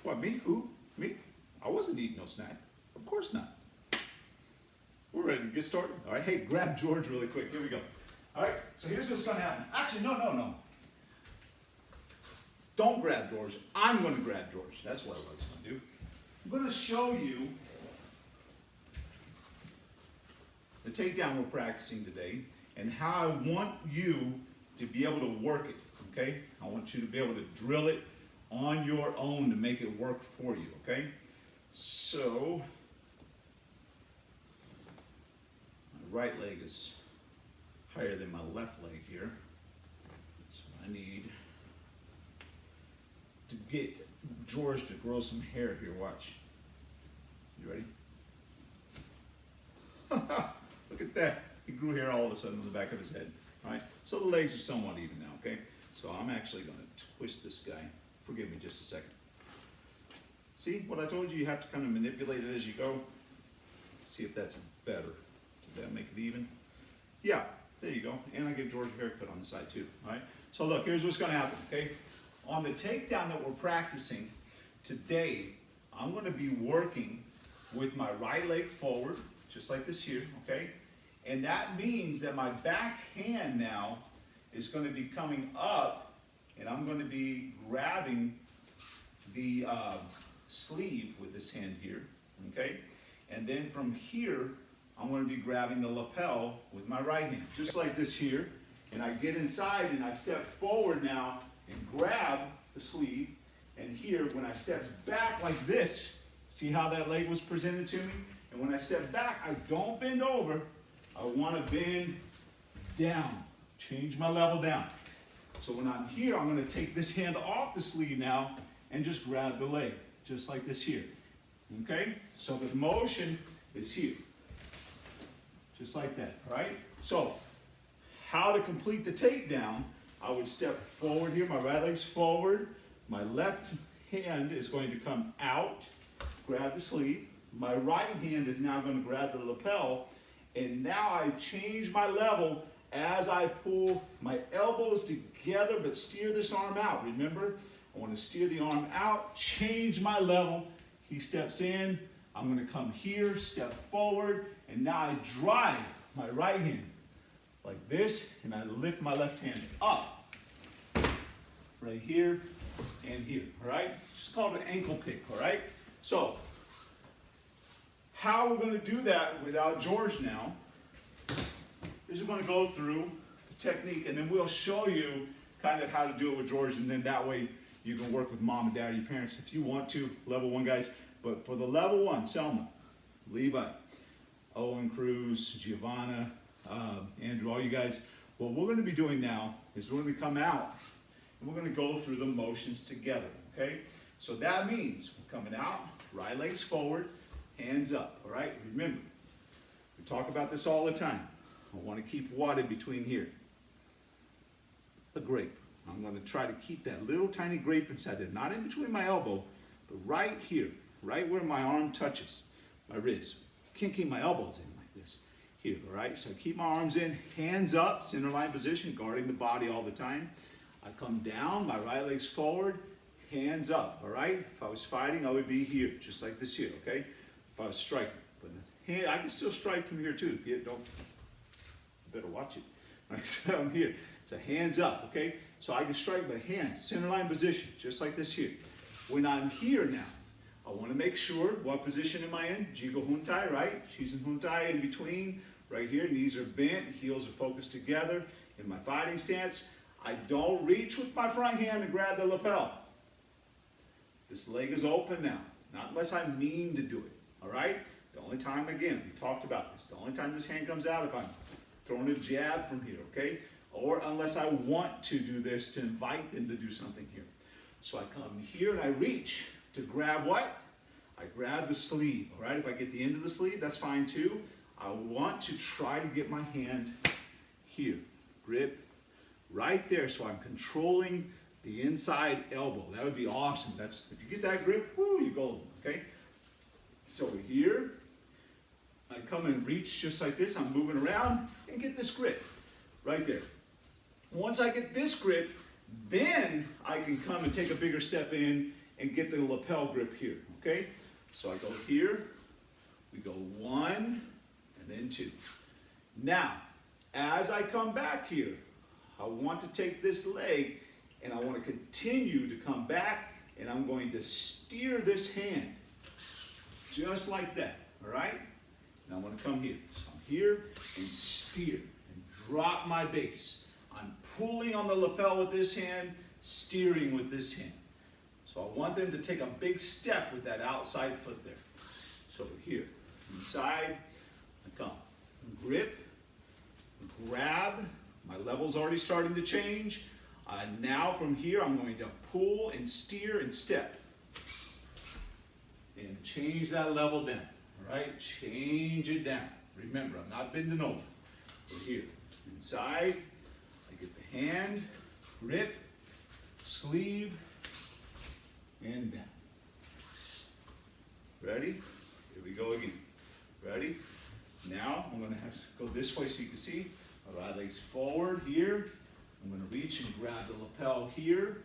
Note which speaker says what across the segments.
Speaker 1: What, me? Who? Me? I wasn't eating no snack. Of course not. We're ready to get started. All right, hey, grab George really quick. Here we go. All right, so here's what's going to happen. Actually, no. Don't grab George. I'm going to grab George. That's what I was going to do. I'm going to show you the takedown we're practicing today and how I want you to be able to work it, okay? I want you to be able to drill it on your own to make it work for you, okay? So, my right leg is higher than my left leg here. So I need to get George to grow some hair here, watch. You ready? Look at that. He grew hair all of a sudden on the back of his head. All right? So the legs are somewhat even now, okay? So I'm actually going to twist this guy. Forgive me just a second. See what I told you? You have to kind of manipulate it as you go. See if that's better. Did that make it even? Yeah, there you go. And I give George a haircut on the side too. All right? So look, here's what's going to happen, okay? On the takedown that we're practicing today, I'm going to be working with my right leg forward, just like this here, okay? And that means that my back hand now is going to be coming up, and I'm going to be grabbing the sleeve with this hand here, okay? And then from here, I'm going to be grabbing the lapel with my right hand, just like this here. And I get inside and I step forward now and grab the sleeve. And here, when I step back like this, see how that leg was presented to me? And when I step back, I don't bend over. I want to bend down, change my level down. So when I'm here, I'm going to take this hand off the sleeve now and just grab the leg, just like this here. Okay? So the motion is here, just like that, all right? So how to complete the takedown, I would step forward here, my right leg's forward, my left hand is going to come out, grab the sleeve, my right hand is now going to grab the lapel, and now I change my level as I pull my elbows together but steer this arm out. Remember, I want to steer the arm out, change my level. He steps in, I'm going to come here, step forward, and now I drive my right hand like this, and I lift my left hand up, right here and here, all right? It's called an ankle pick, all right? So, how we're going to do that without George now is we're going to go through the technique, and then we'll show you kind of how to do it with George, and then that way you can work with mom and dad or your parents if you want to, level 1 guys. But for the level 1, Selma, Levi, Owen, Cruz, Giovanna, Andrew, all you guys, what we're going to be doing now is we're going to come out and we're going to go through the motions together, okay? So that means we're coming out, right legs forward, hands up, all right? Remember, we talk about this all the time. I want to keep wadded between here. A grape. I'm going to try to keep that little tiny grape inside there, not in between my elbow, but right here, right where my arm touches my wrist. Can't keep my elbows in like this. Here, all right? So I keep my arms in, hands up, center line position, guarding the body all the time. I come down, my right leg's forward, hands up, all right? If I was fighting, I would be here, just like this here, okay? If I was striking. But hand, I can still strike from here too. Better watch it. All right, so I'm here. So hands up, okay? So I can strike by hands, center line position, just like this here. When I'm here now, I want to make sure, what position am I in? Jigo Huntai, right? She's in Huntai in between, right here. Knees are bent, heels are focused together. In my fighting stance, I don't reach with my front hand and grab the lapel. This leg is open now, not unless I mean to do it, all right? The only time, again, we talked about this, the only time this hand comes out if I'm throwing a jab from here, okay? Or unless I want to do this to invite them to do something here. So I come here and I reach to grab what? I grab the sleeve, all right? If I get the end of the sleeve, that's fine too. I want to try to get my hand here. Grip right there, so I'm controlling the inside elbow. That would be awesome. That's, if you get that grip, whoo, you're golden, okay? So here, I come and reach just like this. I'm moving around and get this grip right there. Once I get this grip, then I can come and take a bigger step in and get the lapel grip here, okay? So I go here, we go 1, and then 2. Now, as I come back here, I want to take this leg and I want to continue to come back, and I'm going to steer this hand just like that, all right? Now I'm going to come here. So I'm here and steer and drop my base. I'm pulling on the lapel with this hand, steering with this hand. So I want them to take a big step with that outside foot there. So here, inside, I come, grip, grab. My level's already starting to change. Now from here, I'm going to pull and steer and step. And change that level down, all right? Change it down. Remember, I'm not bending over. We're here. Inside, I get the hand, grip, sleeve, and down. Ready? Here we go again. Ready? Now, I'm going to have to go this way so you can see. My right leg's forward here. I'm going to reach and grab the lapel here.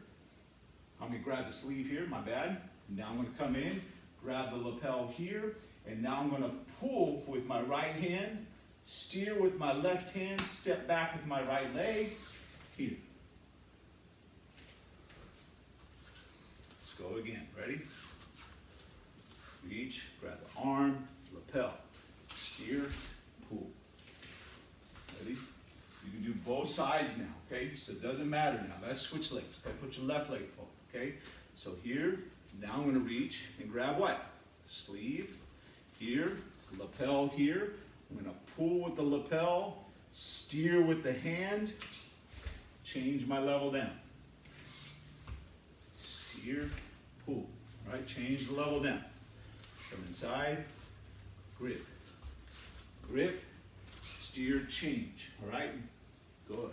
Speaker 1: I'm going to grab the sleeve here, my bad. Now I'm going to come in, grab the lapel here, and now I'm going to pull with my right hand, steer with my left hand, step back with my right leg, here. Let's go again. Ready? Reach, grab the arm, lapel, steer, pull. Ready? You can do both sides now, okay? So it doesn't matter now. Let's switch legs, okay? Put your left leg forward, okay? So here, now I'm gonna reach and grab what? The sleeve, here, lapel here. I'm gonna pull with the lapel, steer with the hand, change my level down. Steer, pull, all right? Change the level down. Come inside, grip, grip, steer, change, all right? Good.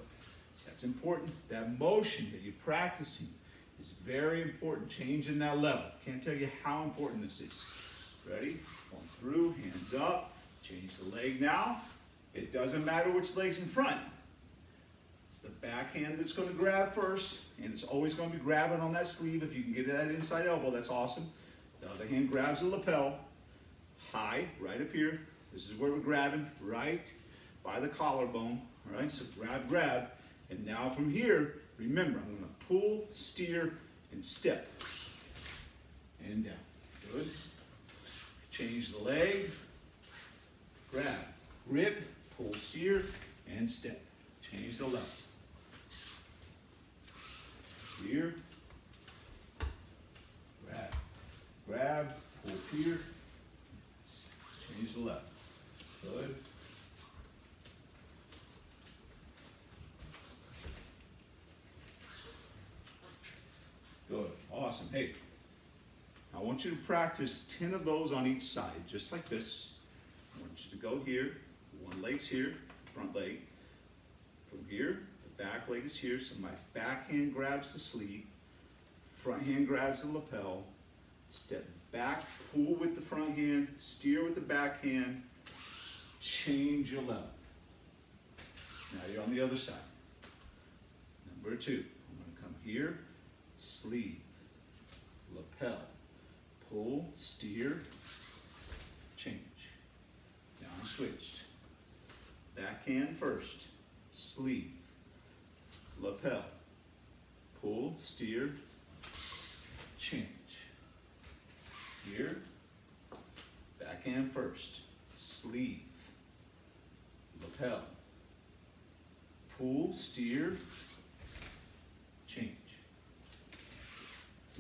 Speaker 1: That's important. That motion that you're practicing is very important. Changing that level. Can't tell you how important this is. Ready? Going through, hands up. Change the leg now. It doesn't matter which leg's in front. It's the back hand that's going to grab first, and it's always going to be grabbing on that sleeve. If you can get that inside elbow, that's awesome. The other hand grabs the lapel. High, right up here. This is where we're grabbing, right by the collarbone. All right, so grab, grab. And now from here, remember, I'm going to pull, steer, and step. And down. Good. Change the leg. Grab, grip, pull, steer, and step. Change the level. Here. Grab, grab, pull here. Change the level. Good. Good. Awesome. Hey, I want you to practice 10 of those on each side, just like this. I want you to go here. One leg's here, front leg. From here, the back leg is here, so my back hand grabs the sleeve, front hand grabs the lapel, step back, pull with the front hand, steer with the back hand, change your level. Now you're on the other side. Number 2, I'm going to come here, sleeve, lapel, pull, steer, change. Now I'm switched. Back hand first, sleeve, lapel, pull, steer, change. Here, back hand first, sleeve, lapel, pull, steer, change.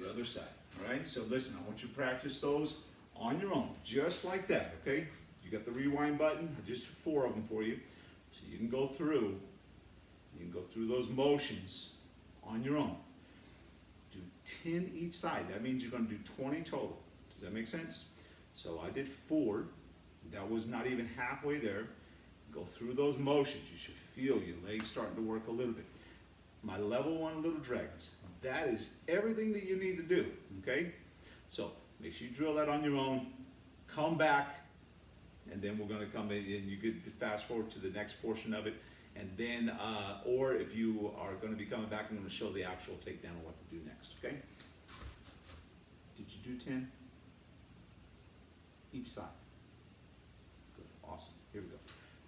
Speaker 1: The other side, all right? So listen, I want you to practice those on your own, just like that, okay? You got the rewind button, I just 4 of them for you. So you can go through those motions on your own. Do 10 each side. That means you're gonna do 20 total. Does that make sense? So I did 4. That was not even halfway there. Go through those motions. You should feel your legs starting to work a little bit. My level 1 little dragons. That is everything that you need to do, okay? So make sure you drill that on your own. Come back, and then we're gonna come in and you could fast forward to the next portion of it. And then, or if you are gonna be coming back, I'm gonna show the actual takedown of what to do next, okay? you do 10? Each side. Good, awesome. Here we go.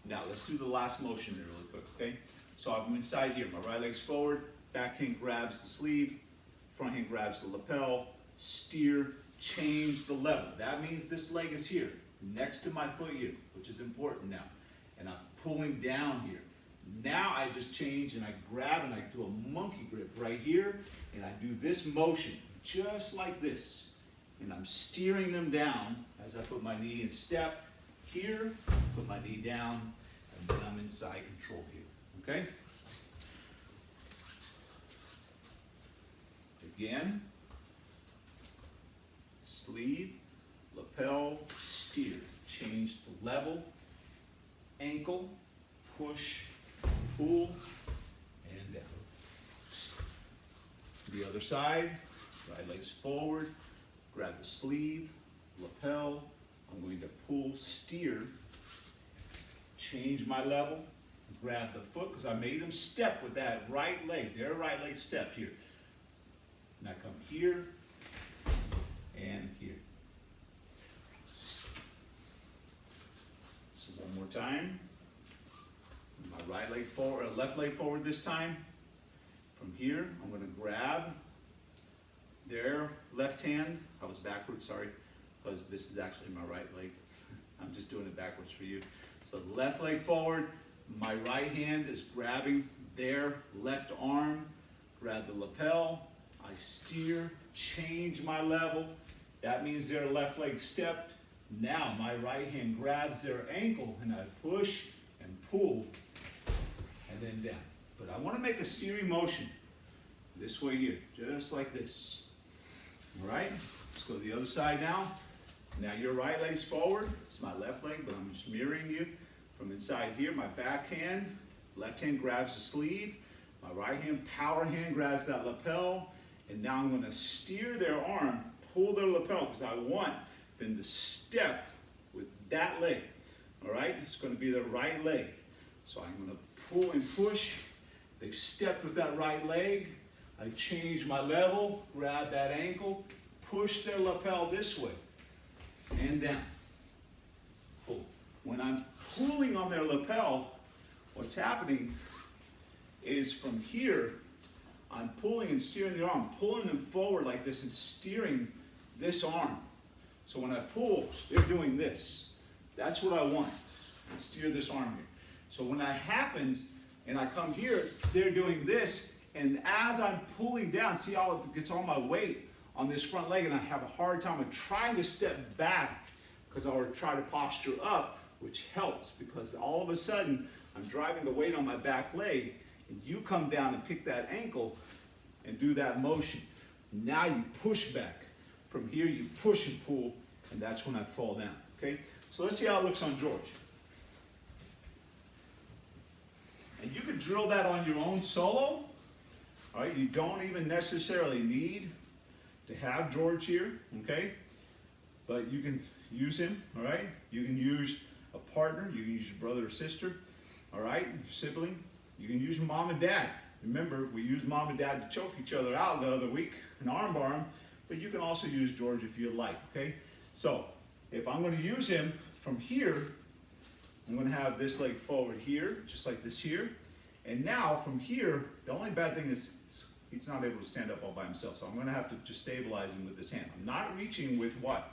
Speaker 1: Now let's do the last motion there really quick, okay? So I'm inside here. My right leg's forward, back hand grabs the sleeve, front hand grabs the lapel, steer, change the level. That means this leg is here, next to my foot here, which is important now. And I'm pulling down here. Now I just change and I grab and I do a monkey grip right here, and I do this motion, just like this. And I'm steering them down as I put my knee in step here, put my knee down, and then I'm inside control here, okay? Again, sleeve, lapel, steer. Change the level, ankle, push, pull, and down. The other side, right leg's forward, grab the sleeve, lapel, I'm going to pull, steer, change my level, grab the foot, because I made them step with that right leg, their right leg stepped here. And I come here, and here. So one more time. My right leg forward, left leg forward this time. From here, I'm going to grab their left hand. I was backwards, sorry, because this is actually my right leg. I'm just doing it backwards for you. So left leg forward, my right hand is grabbing their left arm, grab the lapel, I steer, change my level. That means their left leg stepped. Now my right hand grabs their ankle and I push and pull and then down. But I want to make a steering motion this way here, just like this. All right, let's go to the other side now. Now your right leg's forward. It's my left leg, but I'm just mirroring you. From inside here, my back hand, left hand grabs the sleeve. My right hand, power hand grabs that lapel. And now I'm going to steer their arm, pull their lapel, because I want them to step with that leg. All right, it's going to be their right leg. So I'm going to pull and push. They've stepped with that right leg. I change my level, grab that ankle, push their lapel this way, and down. Pull. When I'm pulling on their lapel, what's happening is from here, I'm pulling and steering the arm, pulling them forward like this and steering this arm. So when I pull, they're doing this. That's what I want. I steer this arm here. So when that happens and I come here, they're doing this. And as I'm pulling down, see how it gets all my weight on this front leg, and I have a hard time of trying to step back because I would try to posture up, which helps because all of a sudden I'm driving the weight on my back leg, and you come down and pick that ankle and do that motion. Now you push back. From here you push and pull, and that's when I fall down, okay? So let's see how it looks on George. And you can drill that on your own solo. All right, you don't even necessarily need to have George here, okay? But you can use him, all right? You can use a partner, you can use your brother or sister, all right? Your sibling. You can use mom and dad. Remember, we used mom and dad to choke each other out the other week and armbar him, but you can also use George if you like, okay? So, if I'm going to use him from here, I'm going to have this leg forward here, just like this here. And now, from here, the only bad thing is he's not able to stand up all by himself, so I'm going to have to just stabilize him with this hand. I'm not reaching with what?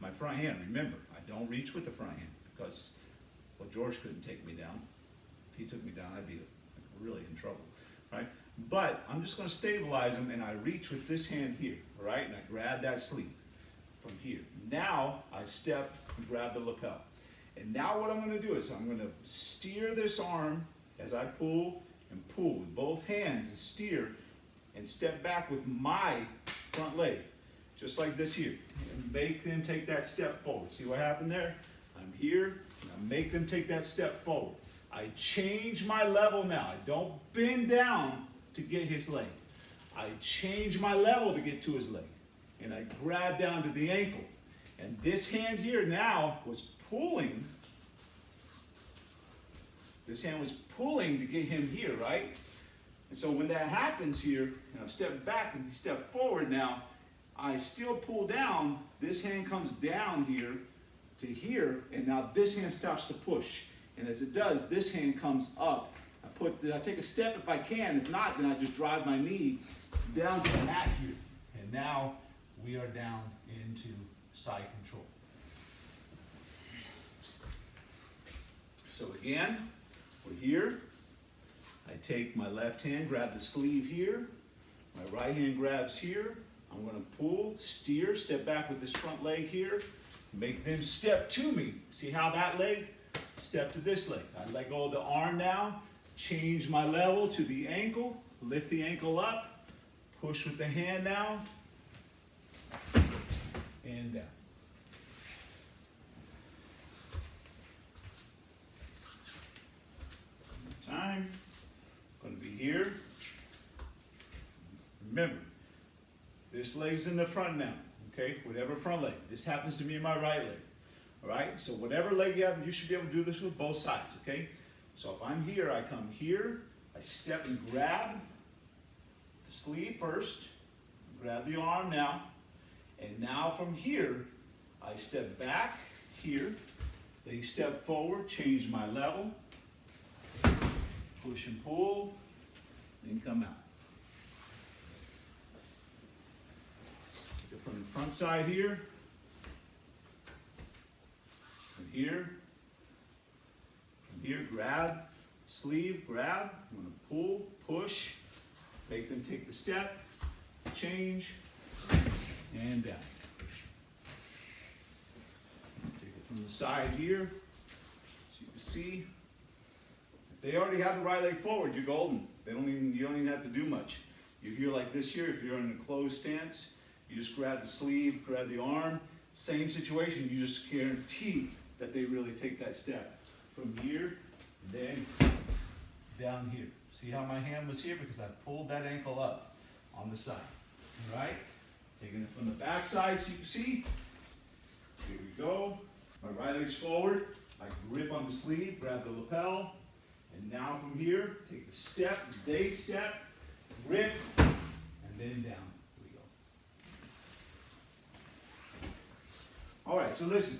Speaker 1: My front hand. Remember, I don't reach with the front hand because, well, George couldn't take me down. If he took me down, I'd be really in trouble, right? But I'm just going to stabilize him, and I reach with this hand here, all right? And I grab that sleeve from here. Now I step and grab the lapel. And now what I'm going to do is I'm going to steer this arm as I pull and pull with both hands and steer and step back with my front leg, just like this here. And make them take that step forward. See what happened there? I'm here, and I make them take that step forward. I change my level now. I don't bend down to get his leg. I change my level to get to his leg. And I grab down to the ankle. And this hand here now was pulling. This hand was pulling to get him here, right? And so when that happens here, and I've stepped back and stepped forward now, I still pull down, this hand comes down here to here, and now this hand starts to push. And as it does, this hand comes up. I take a step if I can. If not, then I just drive my knee down to the mat here. And now we are down into side control. So again, we're here. I take my left hand, grab the sleeve here. My right hand grabs here. I'm going to pull, steer, step back with this front leg here. Make them step to me. See how that leg? Step to this leg. I let go of the arm now. Change my level to the ankle. Lift the ankle up. Push with the hand now. And down. Time. Going to be here. Remember, this leg's in the front now. Okay, whatever front leg. This happens to be my right leg. All right, so whatever leg you have, you should be able to do this with both sides. Okay, so if I'm here, I come here, I step and grab the sleeve first, grab the arm now, and now from here, I step back here, then step forward, change my level, push and pull, then come out. From the front side here, from here, grab, sleeve, grab, I'm going to pull, push, make them take the step, change, and down. Take it from the side here, so you can see, if they already have the right leg forward, you're golden. You don't even have to do much. You're here like this here, if you're in a closed stance, you just grab the sleeve, grab the arm, same situation, you just guarantee that they really take that step. From here, then down here. See how my hand was here? Because I pulled that ankle up on the side. All right? Taking it from the back side so you can see. Here we go. My right leg's forward. I grip on the sleeve, grab the lapel. And now from here, take the step, day step, grip, and then down. All right, so listen.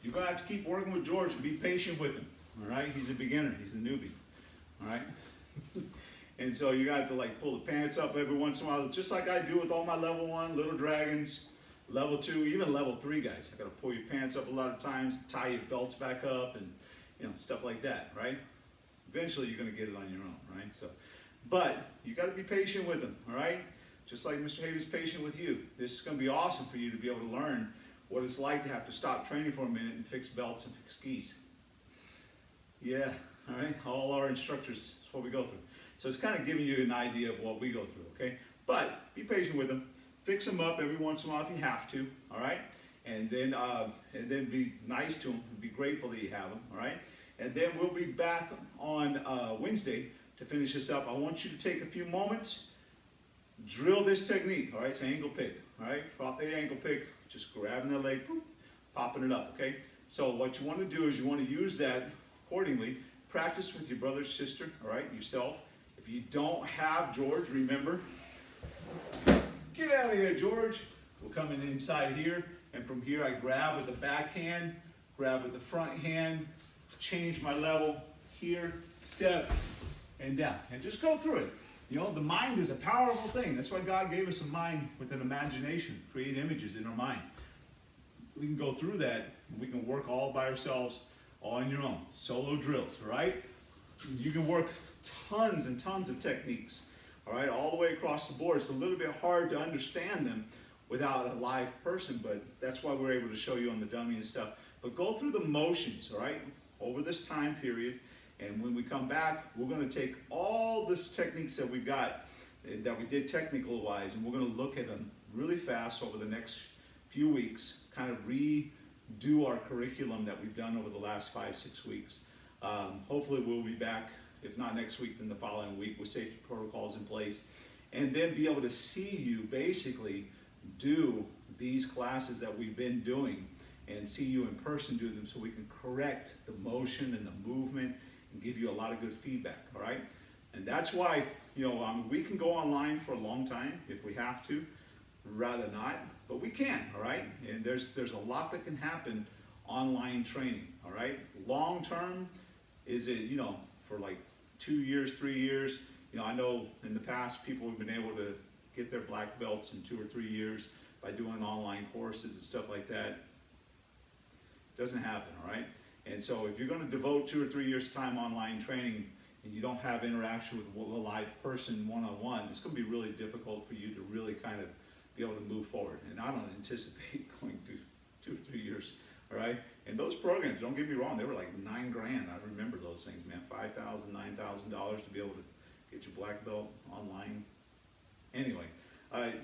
Speaker 1: You're going to have to keep working with George and be patient with him. All right? He's a beginner. He's a newbie. All right? And so you're going to have to like pull the pants up every once in a while, just like I do with all my level 1, little dragons, level 2, even level 3 guys. I got to pull your pants up a lot of times, tie your belts back up, and stuff like that, right? Eventually you're going to get it on your own, right? So, but you got to be patient with them, all right? Just like Mr. Hayes is patient with you. This is going to be awesome for you to be able to learn what it's like to have to stop training for a minute and fix belts and fix skis. Yeah, all right? All our instructors, that's what we go through. So it's kind of giving you an idea of what we go through, okay? But be patient with them. Fix them up every once in a while if you have to, all right? And then be nice to them. Be grateful that you have them, all right? And then we'll be back on Wednesday to finish this up. I want you to take a few moments. Drill this technique, all right? It's an ankle pick, all right? Off the ankle pick, just grabbing the leg, boop, popping it up, okay? So what you want to do is you want to use that accordingly. Practice with your brother, sister, all right? Yourself. If you don't have George, remember, get out of here, George. We're coming inside here, and from here I grab with the back hand, grab with the front hand, change my level here, step, and down. And just go through it. The mind is a powerful thing. That's why God gave us a mind with an imagination, create images in our mind. We can go through that, and we can work all by ourselves, all on your own. Solo drills, all right? You can work tons and tons of techniques, all right, all the way across the board. It's a little bit hard to understand them without a live person, but that's why we're able to show you on the dummy and stuff. But go through the motions, all right, over this time period. And when we come back, we're going to take all this techniques that we got, that we did technical wise, and we're going to look at them really fast over the next few weeks, kind of redo our curriculum that we've done over the last 5-6 weeks. Hopefully we'll be back, if not next week, then the following week with safety protocols in place, and then be able to see you basically do these classes that we've been doing and see you in person do them so we can correct the motion and the movement and give you a lot of good feedback, all right? And that's why, we can go online for a long time if we have to, rather not, but we can, all right? And there's a lot that can happen online training, all right? Long term, is it, for like 2 years, 3 years? I know in the past people have been able to get their black belts in 2 or 3 years by doing online courses and stuff like that. Doesn't happen, all right? And so if you're going to devote 2 or 3 years time online training and you don't have interaction with a live person one-on-one, it's going to be really difficult for you to really kind of be able to move forward. And I don't anticipate going to 2 or 3 years, all right? And those programs, don't get me wrong, they were like $9 grand. I remember those things, man. $5,000, $9,000 to be able to get your black belt online. Anyway,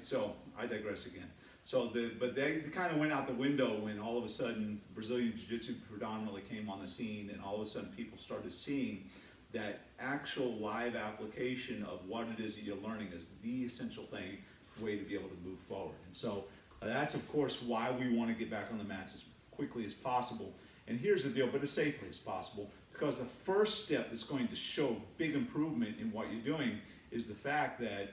Speaker 1: so I digress again. But they kind of went out the window when all of a sudden Brazilian Jiu-Jitsu predominantly came on the scene, and all of a sudden people started seeing that actual live application of what it is that you're learning is the essential way to be able to move forward. And so that's of course why we want to get back on the mats as quickly as possible. And here's the deal, but as safely as possible, because the first step that's going to show big improvement in what you're doing is the fact that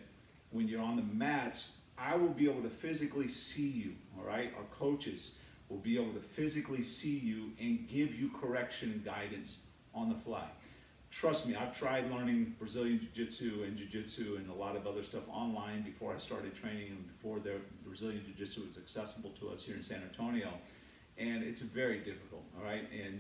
Speaker 1: when you're on the mats, I will be able to physically see you, all right? Our coaches will be able to physically see you and give you correction and guidance on the fly. Trust me, I've tried learning Brazilian Jiu-Jitsu and Jiu-Jitsu and a lot of other stuff online before I started training and before the Brazilian Jiu-Jitsu was accessible to us here in San Antonio. And it's very difficult, all right? And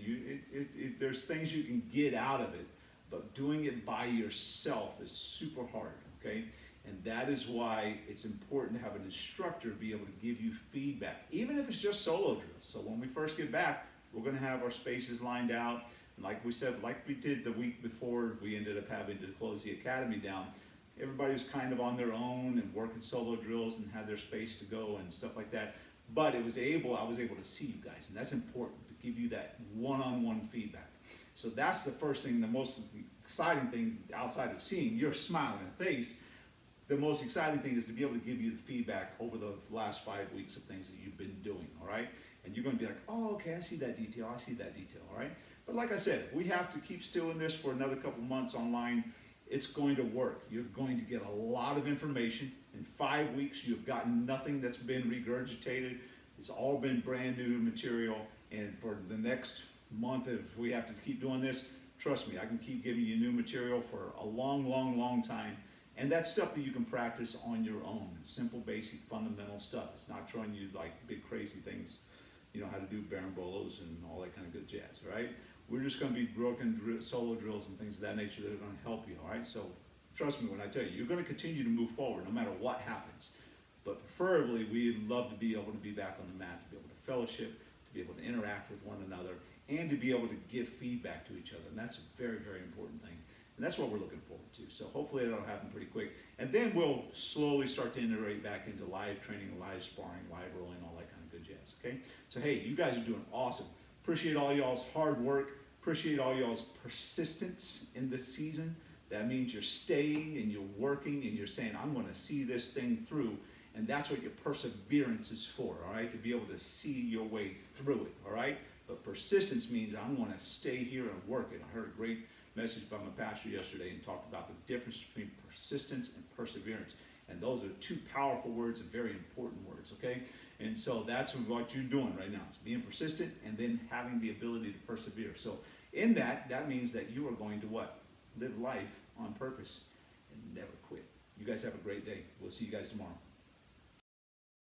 Speaker 1: there's things you can get out of it, but doing it by yourself is super hard, okay? And that is why it's important to have an instructor be able to give you feedback, even if it's just solo drills. So when we first get back, we're gonna have our spaces lined out. And like we said, like we did the week before, we ended up having to close the academy down. Everybody was kind of on their own and working solo drills and had their space to go and stuff like that. But I was able to see you guys, and that's important, to give you that one-on-one feedback. So that's the first thing, the most exciting thing outside of seeing your smiling face. The most exciting thing is to be able to give you the feedback over the last 5 weeks of things that you've been doing, all right? And you're going to be like, oh, okay, I see that detail, all right? But like I said, if we have to keep still in this for another couple months online, it's going to work. You're going to get a lot of information. In 5 weeks, you've gotten nothing that's been regurgitated. It's all been brand new material. And for the next month, if we have to keep doing this, trust me, I can keep giving you new material for a long, long, long time. And that's stuff that you can practice on your own. It's simple, basic, fundamental stuff. It's not showing you like big, crazy things, how to do barambolos and all that kind of good jazz, right? We're just going to be broken solo drills and things of that nature that are going to help you, all right? So trust me when I tell you, you're going to continue to move forward no matter what happens. But preferably, we'd love to be able to be back on the mat, to be able to fellowship, to be able to interact with one another, and to be able to give feedback to each other. And that's a very, very important thing. And that's what we're looking forward to. So hopefully that'll happen pretty quick. And then we'll slowly start to integrate back into live training, live sparring, live rolling, all that kind of good jazz, okay? So hey, you guys are doing awesome. Appreciate all y'all's hard work. Appreciate all y'all's persistence in this season. That means you're staying and you're working and you're saying, I'm going to see this thing through. And that's what your perseverance is for, all right? To be able to see your way through it, all right? But persistence means I'm going to stay here and work it. I heard a great message by my pastor yesterday and talked about the difference between persistence and perseverance. And those are two powerful words and very important words, okay? And so that's what you're doing right now. It's being persistent and then having the ability to persevere. So in that means that you are going to what? Live life on purpose and never quit. You guys have a great day. We'll see you guys tomorrow.